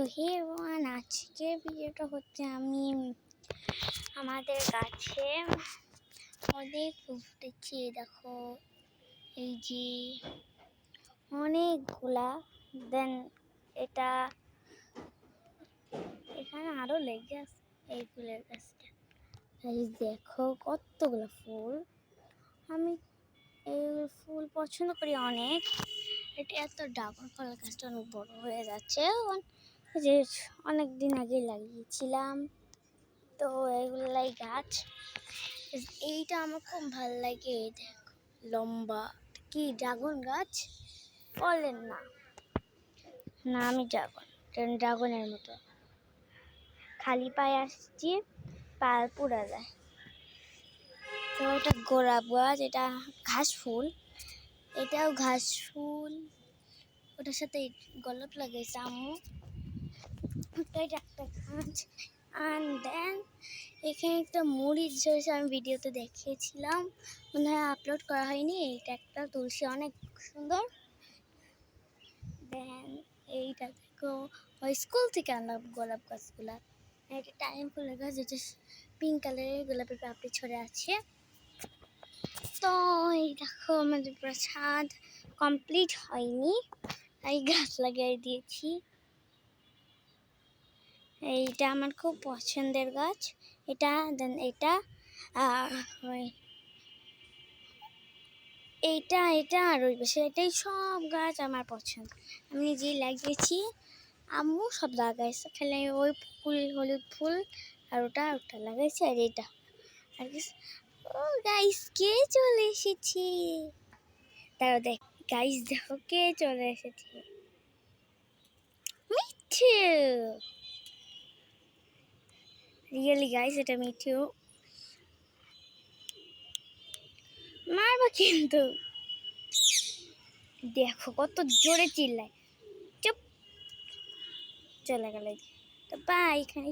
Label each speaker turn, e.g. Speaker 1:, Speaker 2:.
Speaker 1: তো হে এভরিওয়ান, আজকে ভিডিওটা হচ্ছে আমি আমাদের গাছে অনেক ফুল ফুটেছে। দেখো এই যে অনেকগুলা। দেন এটা এখানে আরো লেগে আছে এই ফুলের গাছটা। এই দেখো কতগুলো ফুল। আমি এই ফুল পছন্দ করি অনেক। এটা এত ড্রাগন ফলের গাছটা অনেক বড় হয়ে যাচ্ছে, যে অনেক দিন আগে লাগিয়েছিলাম। তো এগুলাই গাছ, এইটা আমার খুব ভালো লাগে। দেখো লম্বা, কি ড্রাগন গাছ বলেন না? না আমি ড্রাগনের মতো খালি পায়ে আসছি, পা পুড়া যায়। তো এটা গোলাপ গাছ, এটা ঘাস ফুল, এটাও ঘাস ফুল। ওটার সাথে গোলাপ লাগাইছে আম্মু। এটা একটা গাছ। অ্যান্ড দেন এখানে একটা মরিচ ধরেছে, আমি ভিডিওতে দেখিয়েছিলাম, মনে হয় আপলোড করা হয়নি। এইটা একটা তুলসী, অনেক সুন্দর। দেন এইটা দেখো ওই স্কুল থেকে আনা গোলাপ গাছগুলা। একটা টাইম ফুলের গাছ, যেটা পিঙ্ক কালারের গোলাপের পাপড়ি ছড়ে আছে। তো এই দেখো আমাদের পুরো ছাদ কমপ্লিট হয়নি, তাই গাছ লাগিয়ে দিয়েছি। এইটা আমার খুব পছন্দের গাছ, এটা। দেন এটা এইটা এটা আর ওই পাশে, এটাই সব গাছ আমার পছন্দ। আমি নিজেই লাগিয়েছি, আম্মু সব লাগাইছে, খালি ওই ফুল হলুদ ফুল আর ওটা লাগাইছে। আর এটা আর ও গাইস, কে চলে এসেছি? তারা দেখ গাইস, দেখো কে চলে এসেছে, মিঠু। রিয়েলি গাইস, এটা মিঠু। মারবা কিন্তু, দেখো কত জোরে চিল্লায়। চুপ, চলে গেল। তো বাই, এখানে